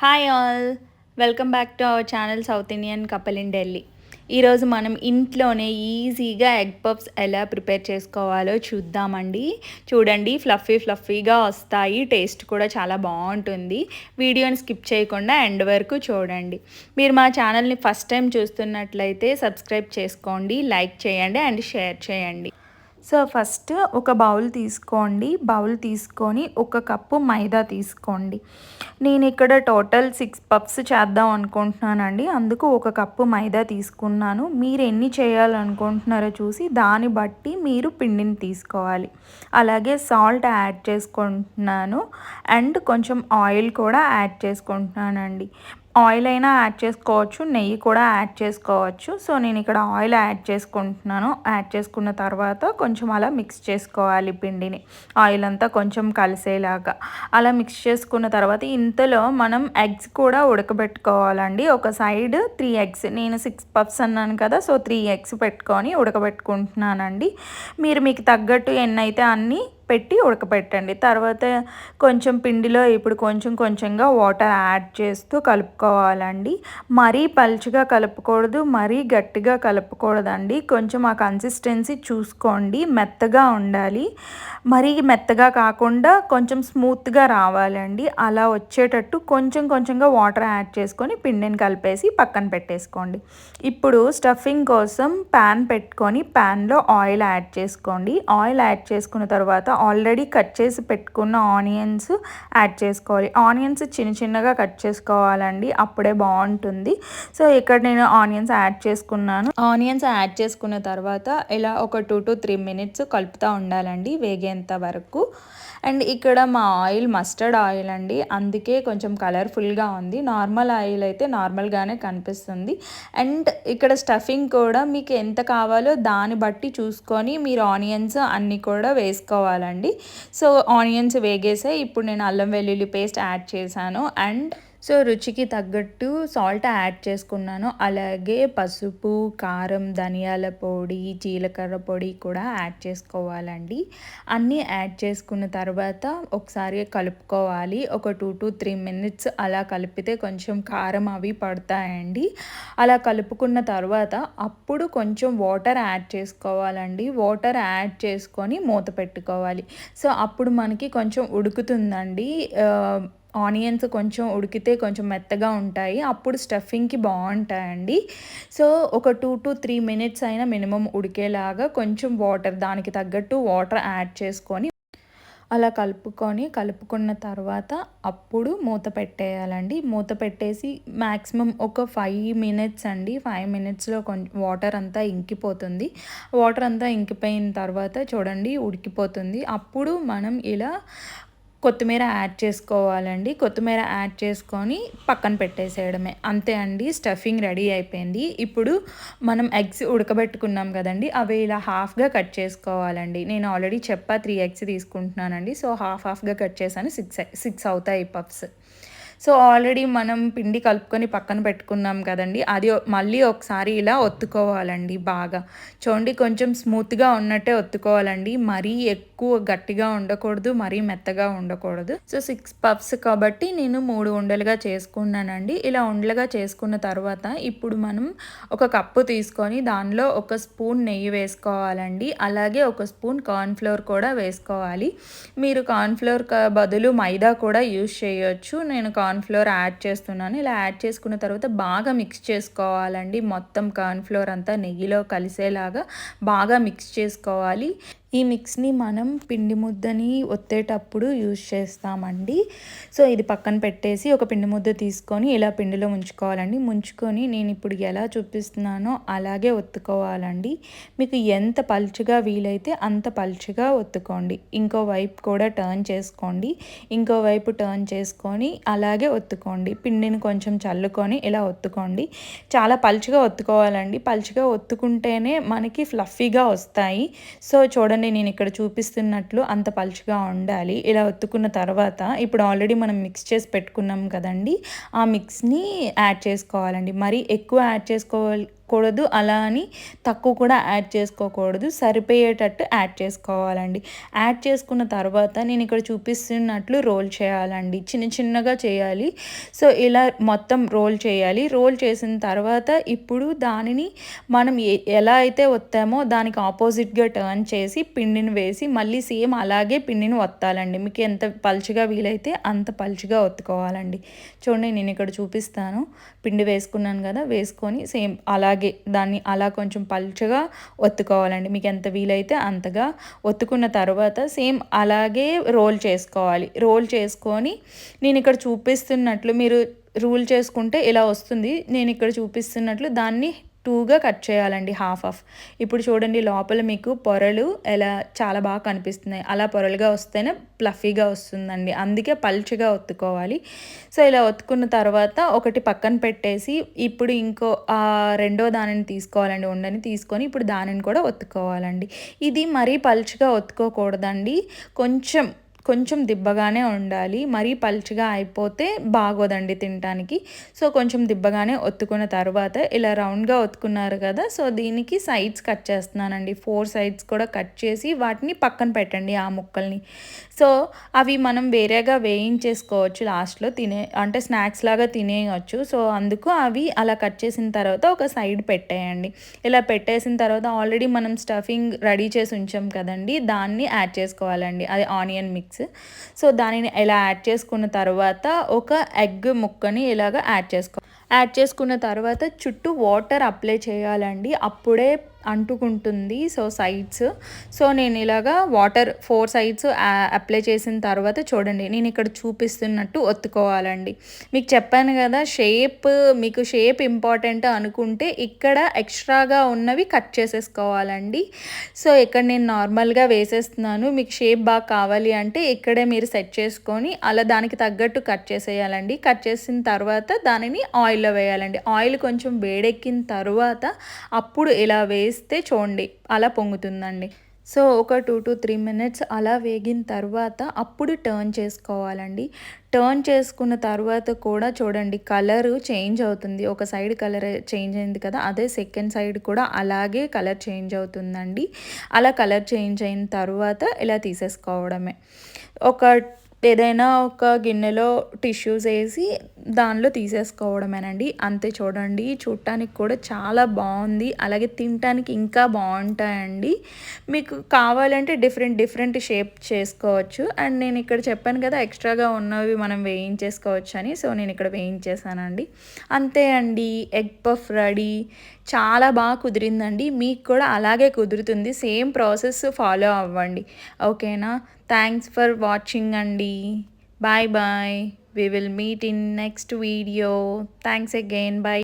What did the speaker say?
Hi all, welcome back to our channel south Indian couple in Delhi. ఈరోజు మనం ఇంట్లోనే ఈజీగా ఎగ్ పఫ్స్ ఎలా ప్రిపేర్ చేసుకోవాలో చూద్దామండి. చూడండి, ఫ్లఫీగా వస్తాయి, టేస్ట్ కూడా చాలా బాగుంటుంది. వీడియోని స్కిప్ చేయకుండా ఎండ్ వరకు చూడండి. మీరు మా ఛానల్ని ఫస్ట్ టైం చూస్తున్నట్లయితే సబ్స్క్రైబ్ చేసుకోండి, లైక్ చేయండి అండ్ షేర్ చేయండి. సో ఫస్ట్ ఒక బౌల్ తీసుకోండి. బౌల్ తీసుకొని ఒక కప్పు మైదా తీసుకోండి. నేను ఇక్కడ టోటల్ 6 పఫ్స్ చేద్దాం అనుకుంటున్నానండి, అందుకు ఒక కప్పు మైదా తీసుకున్నాను. మీరు ఎన్ని చేయాలనుకుంటున్నారో చూసి దాన్ని బట్టి మీరు పిండిని తీసుకోవాలి. అలాగే సాల్ట్ యాడ్ చేసుకుంటున్నాను అండ్ కొంచెం ఆయిల్ కూడా యాడ్ చేసుకుంటున్నానండి. ఆయిల్ అయినా యాడ్ చేసుకోవచ్చు, నెయ్యి కూడా యాడ్ చేసుకోవచ్చు. సో నేను ఇక్కడ ఆయిల్ యాడ్ చేసుకుంటున్నాను. యాడ్ చేసుకున్న తర్వాత కొంచెం అలా మిక్స్ చేసుకోవాలి పిండిని, ఆయిల్ అంతా కొంచెం కలిసేలాగా. అలా మిక్స్ చేసుకున్న తర్వాత ఇంతలో మనం ఎగ్స్ కూడా ఉడకబెట్టుకోవాలండి. ఒక సైడ్ 3 ఎగ్స్, నేను 6 పఫ్స్ అన్నాను కదా, సో 3 ఎగ్స్ పెట్టుకొని ఉడకబెట్టుకుంటున్నానండి. మీరు మీకు తగ్గట్టు ఎన్నైతే అన్నీ పెట్టి ఉడకపెట్టండి. తర్వాత కొంచెం పిండిలో ఇప్పుడు కొంచెంగా వాటర్ యాడ్ చేస్తూ కలుపుకోవాలండి. మరీ పలుచగా కలుపుకూడదు, మరీ గట్టిగా కలుపుకూడదండి. కొంచెం ఆ కన్సిస్టెన్సీ చూసుకోండి, మెత్తగా ఉండాలి. మరీ మెత్తగా కాకుండా కొంచెం స్మూత్గా రావాలండి. అలా వచ్చేటట్టు కొంచెంగా వాటర్ యాడ్ చేసుకొని పిండిని కలిపేసి పక్కన పెట్టేసుకోండి. ఇప్పుడు స్టఫింగ్ కోసం ప్యాన్ పెట్టుకొని ప్యాన్లో ఆయిల్ యాడ్ చేసుకోండి. ఆయిల్ యాడ్ చేసుకున్న తర్వాత ఆల్రెడీ కట్ చేసి పెట్టుకున్న ఆనియన్స్ యాడ్ చేసుకోవాలి. ఆనియన్స్ చిన్నగా కట్ చేసుకోవాలండి, అప్పుడే బాగుంటుంది. సో ఇక్కడ నేను ఆనియన్స్ యాడ్ చేసుకున్నాను. ఆనియన్స్ యాడ్ చేసుకున్న తర్వాత ఇలా ఒక 2 to 3 minutes కలుపుతూ ఉండాలండి, వేగేంత వరకు. అండ్ ఇక్కడ మా ఆయిల్ మస్టర్డ్ ఆయిల్ అండి, అందుకే కొంచెం కలర్ఫుల్గా ఉంది. నార్మల్ ఆయిల్ అయితే నార్మల్గానే కనిపిస్తుంది. అండ్ ఇక్కడ స్టఫింగ్ కూడా మీకు ఎంత కావాలో దాన్ని బట్టి చూసుకొని మీరు ఆనియన్స్ అన్నీ కూడా వేసుకోవాలండి. సో ఆనియన్స్ వేగేసాయి. ఇప్పుడు నేను అల్లం వెల్లుల్లి పేస్ట్ యాడ్ చేశాను అండ్ సో రుచికి తగ్గట్టు సాల్ట్ యాడ్ చేసుకున్నాను. అలాగే పసుపు, కారం, ధనియాల పొడి, జీలకర్ర పొడి కూడా యాడ్ చేసుకోవాలండి. అన్నీ యాడ్ చేసుకున్న తర్వాత ఒకసారి కలుపుకోవాలి. ఒక 2 to 3 minutes అలా కలిపితే కొంచెం కారం అవి పడతాయండి. అలా కలుపుకున్న తర్వాత అప్పుడు కొంచెం వాటర్ యాడ్ చేసుకోవాలండి. వాటర్ యాడ్ చేసుకొని మూత పెట్టుకోవాలి. సో అప్పుడు మనకి కొంచెం ఉడుకుతుందండి. ఆనియన్స్ కొంచెం ఉడికితే కొంచెం మెత్తగా ఉంటాయి, అప్పుడు స్టఫింగ్కి బాగుంటాయండి. సో ఒక 2 to 3 minutes అయినా మినిమం ఉడికేలాగా కొంచెం వాటర్, దానికి తగ్గట్టు వాటర్ యాడ్ చేసుకొని అలా కలుపుకున్న తర్వాత అప్పుడు మూత పెట్టేయాలండి. మూత పెట్టేసి మ్యాక్సిమం ఒక 5 minutes అండి. 5 minutesలో కొంచెం వాటర్ అంతా ఇంకిపోతుంది. వాటర్ అంతా ఇంకిపోయిన తర్వాత చూడండి ఉడికిపోతుంది. అప్పుడు మనం ఇలా కొత్తిమీర యాడ్ చేసుకోవాలండి. కొత్తిమీర యాడ్ చేసుకొని పక్కన పెట్టేసేయడమే, అంతే అండి. స్టఫింగ్ రెడీ అయిపోయింది. ఇప్పుడు మనం ఎగ్స్ ఉడకబెట్టుకున్నాం కదండి, అవి ఇలా హాఫ్గా కట్ చేసుకోవాలండి. నేను ఆల్రెడీ 3 ఎగ్స్ తీసుకుంటున్నానండి, సో హాఫ్గా కట్ చేశాను. 6 అవుతాయి పఫ్స్. సో ఆల్రెడీ మనం పిండి కలుపుకొని పక్కన పెట్టుకున్నాం కదండి, అది మళ్ళీ ఒకసారి ఇలా ఒత్తుకోవాలండి బాగా. చూడండి, కొంచెం స్మూత్గా ఉన్నట్టే ఒత్తుకోవాలండి, మరీ ఎక్కువ గట్టిగా ఉండకూడదు, మరీ మెత్తగా ఉండకూడదు. సో 6 పఫ్స్ కాబట్టి నేను 3 ఉండలుగా చేసుకున్నానండి. ఇలా ఉండలుగా చేసుకున్న తర్వాత ఇప్పుడు మనం ఒక కప్పు తీసుకొని దానిలో 1 స్పూన్ నెయ్యి వేసుకోవాలండి. అలాగే 1 స్పూన్ కార్న్ఫ్లోర్ కూడా వేసుకోవాలి. మీరు కార్న్ఫ్లోర్ బదులు మైదా కూడా యూజ్ చేయొచ్చు. నేను కార్న్ఫ్లోర్ యాడ్ చేస్తున్నాను. ఇలా యాడ్ చేసుకున్న తర్వాత బాగా మిక్స్ చేసుకోవాలండి. మొత్తం కార్న్ఫ్లోర్ అంతా నెయ్యిలో కలిసేలాగా బాగా మిక్స్ చేసుకోవాలి. ఈ మిక్స్ని మనం పిండి ముద్దని ఒత్తేటప్పుడు యూజ్ చేస్తామండి. సో ఇది పక్కన పెట్టేసి ఒక పిండి ముద్ద తీసుకొని ఇలా పిండిలో ముంచుకోవాలండి. ముంచుకొని నేను ఇప్పుడు ఎలా చూపిస్తున్నానో అలాగే ఒత్తుకోవాలండి. మీకు ఎంత పలుచగా వీలైతే అంత పలుచగా ఒత్తుకోండి. ఇంకో వైపు కూడా టర్న్ చేసుకోండి. ఇంకో వైపు టర్న్ చేసుకొని అలాగే ఒత్తుకోండి. పిండిని కొంచెం చల్లుకొని ఇలా ఒత్తుకోండి. చాలా పలుచగా ఒత్తుకోవాలండి. పలుచగా ఒత్తుకుంటేనే మనకి ఫ్లఫీగా వస్తాయి. సో చూడండి, నేను ఇక్కడ చూపిస్తున్నట్లు అంత పలుచగా ఉండాలి. ఇలా ఒత్తుకున్న తర్వాత ఇప్పుడు ఆల్రెడీ మనం మిక్స్ చేసి పెట్టుకున్నాం కదండి, ఆ మిక్స్ని యాడ్ చేసుకోవాలండి. మరి ఎక్కువ యాడ్ ఎక్కువకూడదు, అలా అని తక్కువ కూడా యాడ్ చేసుకోకూడదు. సరిపోయేటట్టు యాడ్ చేసుకోవాలండి. యాడ్ చేసుకున్న తర్వాత నేను ఇక్కడ చూపిస్తున్నట్లు రోల్ చేయాలండి. చిన్న చిన్నగా చేయాలి. సో ఇలా మొత్తం రోల్ చేయాలి. రోల్ చేసిన తర్వాత ఇప్పుడు దానిని మనం ఎలా అయితే ఒత్తామో దానికి ఆపోజిట్గా టర్న్ చేసి పిండిని వేసి మళ్ళీ సేమ్ అలాగే పిండిని ఒత్తాలండి. మీకు ఎంత పలుచగా వీలైతే అంత పలుచగా ఒత్తుకోవాలండి. చూడండి నేను ఇక్కడ చూపిస్తాను. పిండి వేసుకున్నాను కదా, వేసుకొని సేమ్ అలాగే దాన్ని అలా కొంచెం పలుచగా ఒత్తుకోవాలండి. మీకు ఎంత వీలైతే అంతగా ఒత్తుకున్న తర్వాత సేమ్ అలాగే రోల్ చేసుకోవాలి. రోల్ చేసుకొని నేను ఇక్కడ చూపిస్తున్నట్లు మీరు రూల్ చేసుకుంటే ఇలా వస్తుంది. నేను ఇక్కడ చూపిస్తున్నట్లు దాన్ని 2గా కట్ చేయాలండి, హాఫ్. ఇప్పుడు చూడండి లోపల మీకు పొరలు ఎలా చాలా బాగా కనిపిస్తున్నాయి. అలా పొరలుగా వస్తేనే ప్లఫీగా వస్తుందండి. అందుకే పల్చగా ఒత్తుకోవాలి. సో ఇలా ఒత్తుకున్న తర్వాత ఒకటి పక్కన పెట్టేసి ఇప్పుడు రెండో దానిని తీసుకోవాలండి. ఉండని తీసుకొని ఇప్పుడు దానిని కూడా ఒత్తుకోవాలండి. ఇది మరీ పల్చగా ఒత్తుకోకూడదండి. కొంచెం దిబ్బగానే ఉండాలి. మరీ పల్చగా అయిపోతే బాగోదండి తినటానికి. సో కొంచెం దిబ్బగానే ఒత్తుకున్న తర్వాత ఇలా రౌండ్గా ఒత్తుకున్నారు కదా, సో దీనికి సైడ్స్ కట్ చేస్తున్నానండి. 4 సైడ్స్ కూడా కట్ చేసి వాటిని పక్కన పెట్టండి ఆ ముక్కల్ని. సో అవి మనం వేరేగా వేయించేసుకోవచ్చు లాస్ట్లో అంటే స్నాక్స్ లాగా తినేయచ్చు. సో అందుకు అవి అలా కట్ చేసిన తర్వాత ఒక సైడ్ పెట్టేయండి. ఇలా పెట్టేసిన తర్వాత ఆల్రెడీ మనం స్టఫింగ్ రెడీ చేసి ఉంచాం కదండి, దాన్ని యాడ్ చేసుకోవాలండి. అది ఆనియన్ మిక్స్. సో దానిని ఇలా యాడ్ చేసుకున్న తర్వాత ఒక ఎగ్ ముక్కని ఇలాగ యాడ్ చేసుకున్న తర్వాత చుట్టూ వాటర్ అప్లై చేయాలండి. అప్పుడే అంటుకుంటుంది. సో సైడ్స్ నేను ఇలాగా వాటర్ 4 సైడ్స్ అప్లై చేసిన తర్వాత చూడండి నేను ఇక్కడ చూపిస్తున్నట్టు ఒత్తుకోవాలండి. మీకు చెప్పాను కదా, మీకు షేప్ ఇంపార్టెంట్ అనుకుంటే ఇక్కడ ఎక్స్ట్రాగా ఉన్నవి కట్ చేసేసుకోవాలండి. సో ఇక్కడ నేను నార్మల్గా వేసేస్తున్నాను. మీకు షేప్ బాగా కావాలి అంటే ఇక్కడే మీరు సెట్ చేసుకొని అలా దానికి తగ్గట్టు కట్ చేసేయాలండి. కట్ చేసిన తర్వాత దానిని ఆయిల్లో వేయాలండి. ఆయిల్ కొంచెం వేడెక్కిన తర్వాత అప్పుడు ఇలా వేస్తే చూడండి అలా పొంగుతుందండి. సో ఒక 2 to 3 మినిట్స్ అలా వేగిన తర్వాత అప్పుడు టర్న్ చేసుకోవాలండి. టర్న్ చేసుకున్న తర్వాత కూడా చూడండి కలరు చేంజ్ అవుతుంది. ఒక సైడ్ కలర్ చేంజ్ అయింది కదా, అదే సెకండ్ సైడ్ కూడా అలాగే కలర్ చేంజ్ అవుతుందండి. అలా కలర్ చేంజ్ అయిన తర్వాత ఇలా తీసేసుకోవడమే. ఏదైనా ఒక గిన్నెలో టిష్యూస్ వేసి దానిలో తీసేసుకోవడమేనండి. అంతే. చూడండి చూడటానికి కూడా చాలా బాగుంది, అలాగే తినటానికి ఇంకా బాగుంటాయండి. మీకు కావాలంటే డిఫరెంట్ షేప్ చేసుకోవచ్చు. అండ్ నేను ఇక్కడ చెప్పాను కదా ఎక్స్ట్రాగా ఉన్నవి మనం వేయించేసుకోవచ్చు అని. సో నేను ఇక్కడ వేయించేసానండి. అంతే అండి, ఎగ్ పఫ్ రెడీ. చాలా బాగా కుదిరిందండి. మీకు కూడా అలాగే కుదురుతుంది. సేమ్ ప్రాసెస్ ఫాలో అవ్వండి. ఓకేనా? థ్యాంక్స్ ఫర్ వాచింగ్ అండి. Bye. We will meet in next video. Thanks again. Bye.